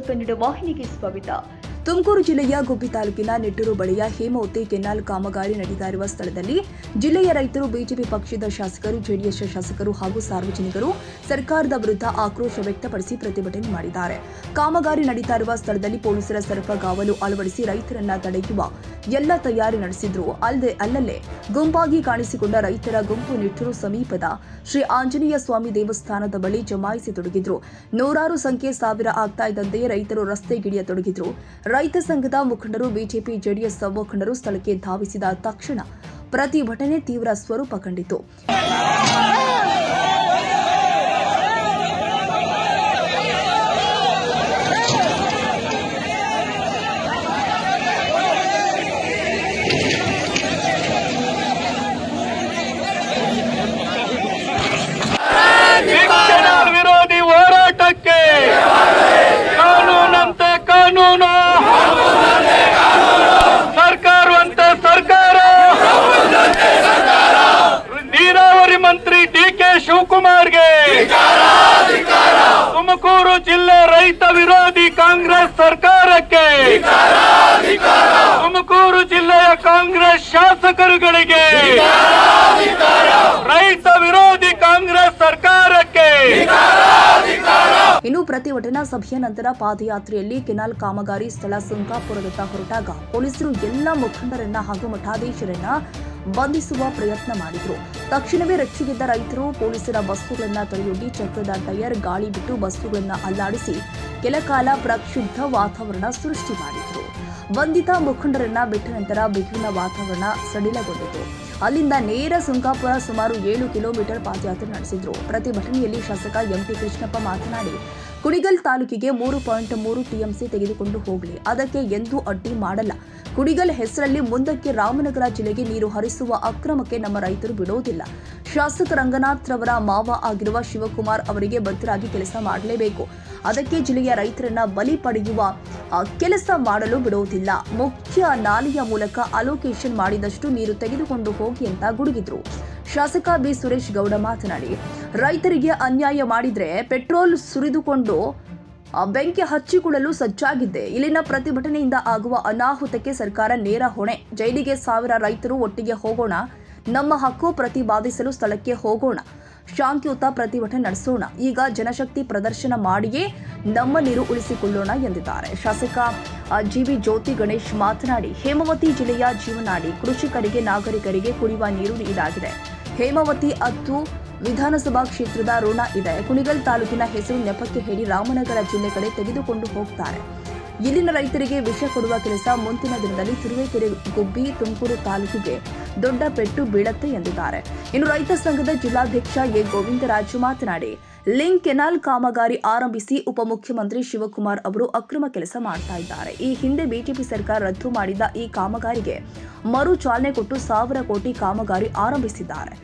ಕನ್ನಡ ವಾಹಿನಿಗೆ ಸ್ವಾಗತ. ತುಮಕೂರು ಜಿಲ್ಲೆಯ ಗುಬ್ಬಿ ತಾಲೂಕಿನ ನಿಟ್ಟೂರು ಬಳಿಯ ಹೇಮಾವತಿ ಕೆನಾಲ್ ಕಾಮಗಾರಿ ನಡೀತಾ ಇರುವ ಸ್ಥಳದಲ್ಲಿ ಜಿಲ್ಲೆಯ ರೈತರು, ಬಿಜೆಪಿ ಪಕ್ಷದ ಶಾಸಕರು, ಜೆಡಿಎಸ್ ಶಾಸಕರು ಹಾಗೂ ಸಾರ್ವಜನಿಕರು ಸರ್ಕಾರದ ವಿರುದ್ಧ ಆಕ್ರೋಶ ವ್ಯಕ್ತಪಡಿಸಿ ಪ್ರತಿಭಟನೆ ಮಾಡಿದ್ದಾರೆ. ಕಾಮಗಾರಿ ನಡೀತಾ ಇರುವ ಸ್ಥಳದಲ್ಲಿ ಪೊಲೀಸರ ಸರ್ಪಗಾವಲು ಅಳವಡಿಸಿ ರೈತರನ್ನ ತಡೆಯುವ ಎಲ್ಲ ತಯಾರಿ ನಡೆಸಿದ್ರು. ಅಲ್ಲಲ್ಲೇ ಗುಂಪಾಗಿ ಕಾಣಿಸಿಕೊಂಡ ರೈತರ ಗುಂಪು ನಿಟ್ಟೂರು ಸಮೀಪದ ಶ್ರೀ ಆಂಜನೇಯ ಸ್ವಾಮಿ ದೇವಸ್ಥಾನದ ಬಳಿ ಜಮಾಯಿಸಿ ತೊಡಗಿದ್ರು. ನೂರಾರು ಸಂಖ್ಯೆ ಸಾವಿರ ಆಗ್ತಾ ಇದ್ದಂತೆಯೇ ರೈತರು ರಸ್ತೆಗಿಳಿಯತೊಡಗಿದ್ರು. ರೈತ ಸಂಘದ ಮುಖಂಡರು, ಬಿಜೆಪಿ, ಜೆಡಿಎಸ್ ಮುಖಂಡರು ಸ್ಥಳಕ್ಕೆ ಧಾವಿಸಿದ ತಕ್ಷಣ ಪ್ರತಿಭಟನೆ ತೀವ್ರ ಸ್ವರೂಪ ಕಂಡಿತು. ವಿರೋಧಿ ಹೋರಾಟಕ್ಕೆ ಕಾನೂನಂತೆ ಕಾನೂನು, ಸರ್ಕಾರವಂತೆ ಸರ್ಕಾರ. ನೀರಾವರಿ ಮಂತ್ರಿ ಡಿ.ಕೆ. ಶಿವಕುಮಾರ್ಗೆ, ತುಮಕೂರು ಜಿಲ್ಲೆ ರೈತ ವಿರೋಧಿ ಕಾಂಗ್ರೆಸ್ ಸರ್ಕಾರಕ್ಕೆ, ತುಮಕೂರು ಜಿಲ್ಲೆಯ ಕಾಂಗ್ರೆಸ್ ಶಾಸಕರುಗಳಿಗೆ, ರೈತ ವಿರೋಧಿ ಕಾಂಗ್ರೆಸ್ ಸರ್ಕಾರಕ್ಕೆ. ಇನ್ನು ಪ್ರತಿಭಟನಾ ಸಭೆಯ ನಂತರ ಪಾದಯಾತ್ರೆಯಲ್ಲಿ ಕೆನಾಲ್ ಕಾಮಗಾರಿ ಸ್ಥಳ ಸುಂಕಾಪುರದತ್ತ ಹೊರಟಾಗ ಪೊಲೀಸರು ಎಲ್ಲ ಮುಖಂಡರನ್ನ ಹಾಗೂ ಮಠಾಧೀಶರನ್ನ ಬಂಧಿಸುವ ಪ್ರಯತ್ನ ಮಾಡಿದ್ರು. ತಕ್ಷಣವೇ ರಕ್ಷಿಗೆದ್ದ ರೈತರು ಪೊಲೀಸರ ಬಸ್ಸುಗಳನ್ನ ತಡೆಯೊಡ್ಡಿ ಚಕ್ರದ ಟೈರ್ ಗಾಳಿ ಬಿಟ್ಟು ಬಸ್ಸುಗಳನ್ನ ಅಲ್ಲಾಡಿಸಿ ಕೆಲಕಾಲ ಪ್ರಕ್ಷುಬ್ಧ ವಾತಾವರಣ ಸೃಷ್ಟಿ ಮಾಡಿದ್ರು. ಬಂಧಿತ ಮುಖಂಡರನ್ನ ಬಿಟ್ಟ ನಂತರ ಬಿಗುವಿನ ವಾತಾವರಣ ಸಡಿಲಗೊಂಡಿತು. ಅಲ್ಲಿಂದ ನೇರ ಸುಂಕಾಪುರ ಸುಮಾರು 7 ಕಿಲೋಮೀಟರ್ ಪಾದಯಾತ್ರೆ ನಡೆಸಿದ್ರು. ಪ್ರತಿಭಟನೆಯಲ್ಲಿ ಶಾಸಕ ಎಂಟಿ ಕೃಷ್ಣಪ್ಪ ಮಾತನಾಡಿ, ಕುಣಿಗಲ್ ತಾಲೂಕಿಗೆ 3.3 ಟಿಎಂಸಿ ತೆಗೆದುಕೊಂಡು ಹೋಗಲಿ, ಅದಕ್ಕೆ ಎಂದೂ ಅಡ್ಡಿ ಮಾಡಲ್ಲ. ಕುಣಿಗಲ್ ಹೆಸರಲ್ಲಿ ಮುಂದಕ್ಕೆ ರಾಮನಗರ ಜಿಲ್ಲೆಗೆ ನೀರು ಹರಿಸುವ ಅಕ್ರಮಕ್ಕೆ ನಮ್ಮ ರೈತರು ಬಿಡೋದಿಲ್ಲ. ಶಾಸಕ ರಂಗನಾಥ್ ರವರ ಮಾವ ಆಗಿರುವ ಶಿವಕುಮಾರ್ ಅವರಿಗೆ ಬದ್ಧರಾಗಿ ಕೆಲಸ ಮಾಡಲೇಬೇಕು. ಅದಕ್ಕೆ ಜಿಲ್ಲೆಯ ರೈತರನ್ನ ಬಲಿ ಪಡೆಯುವ ಕೆಲಸ ಮಾಡಲು ಬಿಡೋದಿಲ್ಲ. ಮುಖ್ಯ ನಾಲೆಯ ಮೂಲಕ ಅಲೋಕೇಶನ್ ಮಾಡಿದಷ್ಟು ನೀರು ತೆಗೆದುಕೊಂಡು ಹೋಗಿ ಅಂತ ಗುಡುಗಿದ್ರು. ಶಾಸಕ ಬಿ ಸುರೇಶ್ ಗೌಡ ಮಾತನಾಡಿ, ರೈತರಿಗೆ ಅನ್ಯಾಯ ಮಾಡಿದ್ರೆ ಪೆಟ್ರೋಲ್ ಸುರಿದುಕೊಂಡು ಬೆಂಕಿ ಹಚ್ಚಿಕೊಳ್ಳಲು ಸಜ್ಜಾಗಿದ್ದೆ. ಇಲ್ಲಿನ ಪ್ರತಿಭಟನೆಯಿಂದ ಆಗುವ ಅನಾಹುತಕ್ಕೆ ಸರ್ಕಾರ ನೇರ ಹೊಣೆ. ಜೈಲಿಗೆ 1000 ರೈತರು ಒಟ್ಟಿಗೆ ಹೋಗೋಣ, ನಮ್ಮ ಹಕ್ಕು ಪ್ರತಿಪಾದಿಸಲು ಸ್ಥಳಕ್ಕೆ ಹೋಗೋಣ, ಶಾಂತಿಯುತ ಪ್ರತಿಭಟನೆ ನಡೆಸೋಣ. ಈಗ ಜನಶಕ್ತಿ ಪ್ರದರ್ಶನ ಮಾಡಿಯೇ ನಮ್ಮ ನೀರು ಉಳಿಸಿಕೊಳ್ಳೋಣ ಎಂದಿದ್ದಾರೆ. ಶಾಸಕ ಜಿವಿ ಜ್ಯೋತಿ ಗಣೇಶ್ ಮಾತನಾಡಿ, ಹೇಮಾವತಿ ಜಿಲ್ಲೆಯ ಜೀವನಾಡಿ, ಕೃಷಿಕರಿಗೆ, ನಾಗರಿಕರಿಗೆ ಕುಡಿಯುವ ನೀರು ಇದಾಗಿದೆ. ಹೇಮಾವತಿ 10 ವಿಧಾನಸಭಾ ಕ್ಷೇತ್ರದ ಋಣ ಇದೆ. ಕುಣಿಗಲ್ ತಾಲೂಕಿನ ಹೆಸರು ನೆಪಕ್ಕೆ ಹೇಳಿ ರಾಮನಗರ ಜಿಲ್ಲೆ ಕಡೆ ತೆಗೆದುಕೊಂಡು ಹೋಗ್ತಾರೆ. ಇಲ್ಲಿನ ರೈತರಿಗೆ ವಿಷ ಕೊಡುವ ಕೆಲಸ ಮುಂದಿನ ದಿನದಲ್ಲಿ ತುರುವೇಕೆರೆ, ಗುಬ್ಬಿ, ತುಮಕೂರು ತಾಲೂಕಿಗೆ ದೊಡ್ಡ ಪೆಟ್ಟು ಬೀಳತ್ತೆ ಎಂದಿದ್ದಾರೆ. ಇನ್ನು ರೈತ ಸಂಘದ ಜಿಲ್ಲಾಧ್ಯಕ್ಷ ಎ ಗೋವಿಂದರಾಜು ಮಾತನಾಡಿ, ಲಿಂಕ್ ಕೆನಾಲ್ ಕಾಮಗಾರಿ ಆರಂಭಿಸಿ ಉಪಮುಖ್ಯಮಂತ್ರಿ ಶಿವಕುಮಾರ್ ಅವರು ಅಕ್ರಮ ಕೆಲಸ ಮಾಡ್ತಾ ಇದ್ದಾರೆ. ಈ ಹಿಂದೆ ಬಿಜೆಪಿ ಸರ್ಕಾರ ರದ್ದು ಮಾಡಿದ ಈ ಕಾಮಗಾರಿಗೆ ಮರು ಚಾಲನೆ ಕೊಟ್ಟು 1000 ಕೋಟಿ ಕಾಮಗಾರಿ ಆರಂಭಿಸಿದ್ದಾರೆ.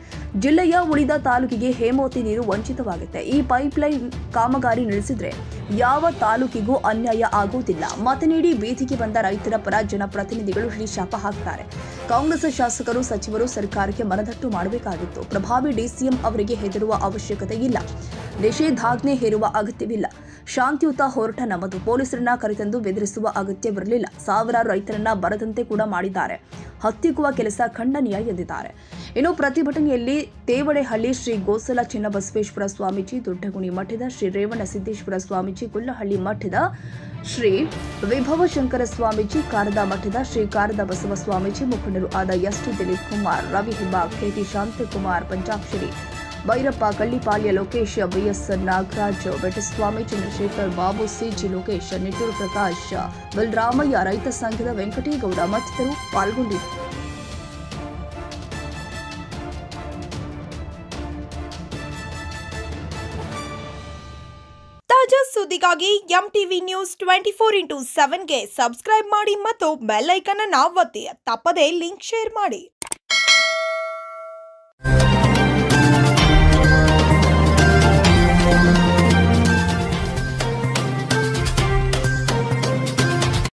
ಜಿಲ್ಲೆಯ ಉಳಿದ ತಾಲೂಕಿಗೆ ಹೇಮಾವತಿ ನೀರು ವಂಚಿತವಾಗುತ್ತೆ. ಈ ಪೈಪ್ಲೈನ್ ಕಾಮಗಾರಿ ನಿಲ್ಲಿಸಿದ್ರೆ ಯಾವ ತಾಲೂಕಿಗೂ ಅನ್ಯಾಯ ಆಗುವುದಿಲ್ಲ. ಮತ ನೀಡಿ ಬೀದಿಗೆ ಬಂದ ರೈತರ ಪರ ಜನಪ್ರತಿನಿಧಿಗಳು ಶಾಪ ಹಾಕ್ತಾರೆ. ಕಾಂಗ್ರೆಸ್ ಶಾಸಕರು, ಸಚಿವರು ಸರ್ಕಾರಕ್ಕೆ ಮನದಟ್ಟು ಮಾಡಬೇಕಾಗಿತ್ತು. ಪ್ರಭಾವಿ ಡಿಸಿಎಂ ಅವರಿಗೆ ಹೆದರುವ ಅವಶ್ಯಕತೆ ಇಲ್ಲ. ನಿಷೇಧಾಜ್ಞೆ ಹೇರುವ ಅಗತ್ಯವಿಲ್ಲ. ಶಾಂತಿಯುತ ಹೋರಾಟ ನಮ್ಮದು. ಪೊಲೀಸರನ್ನ ಕರೆತಂದು ಬೆದರಿಸುವ ಅಗತ್ಯವಿರಲಿಲ್ಲ. 1000 ರೈತರನ್ನ ಬರದಂತೆ ಕೂಡ ಮಾಡಿದ್ದಾರೆ. ಹತ್ತಿಕ್ಕುವ ಕೆಲಸ ಖಂಡನೀಯ ಎಂದಿದ್ದಾರೆ. ಇನ್ನು ಪ್ರತಿಭಟನೆಯಲ್ಲಿ ತೇವಡೆಹಳ್ಳಿ ಶ್ರೀ ಗೋಸಲ ಚಿನ್ನಬಸವೇಶ್ವರ ಸ್ವಾಮೀಜಿ, ದೊಡ್ಡಗುಣಿ ಮಠದ ಶ್ರೀ ರೇವಣ ಸಿದ್ದೇಶ್ವರ ಸ್ವಾಮೀಜಿ, ಗುಲ್ಲಹಳ್ಳಿ ಮಠದ ಶ್ರೀ ವಿಭವಶಂಕರ ಸ್ವಾಮೀಜಿ, ಕಾರದ ಮಠದ ಶ್ರೀ ಕಾರದ ಬಸವ ಸ್ವಾಮೀಜಿ, ಮುಖಂಡರು ಆದ ಎಸ್.ಟಿ. ದಿಲೀಪ್ ಕುಮಾರ್, ರವಿ ಹಿಬಾಗ್, ಕೆ.ಟಿ. ಶಾಂತಕುಮಾರ್, ಪಂಚಾಕ್ಷರಿ, ಭೈರಪ್ಪ, ಕಳ್ಳಿಪಾಳ್ಯ ಲೋಕೇಶ್, ಬಿಎಸ್ ನಾಗರಾಜ್, ಬೆಟಸ್ವಾಮಿ, ಚಂದ್ರಶೇಖರ್, ಬಾಬು, ಸಿಜಿ ಲೋಕೇಶ್, ನಿಟ್ಟೂರು ಪ್ರಕಾಶ್, ಬಲರಾಮಯ್ಯ, ರೈತ ಸಂಘದ ವೆಂಕಟೇಗೌಡ ಮತ್ತಿತರರು ಪಾಲ್ಗೊಂಡಿದ್ದರು. ತಾಜಾ ಸುದ್ದಿಗಾಗಿ ಎಂಟಿವಿ ನ್ಯೂಸ್ 24x7ಗೆ ಸಬ್ಸ್ಕ್ರೈಬ್ ಮಾಡಿ ಮತ್ತು ಬೆಲ್ ಐಕಾನ್ ಅನ್ನು ಒತ್ತಿ. ತಪ್ಪದೇ ಲಿಂಕ್ ಶೇರ್ ಮಾಡಿ.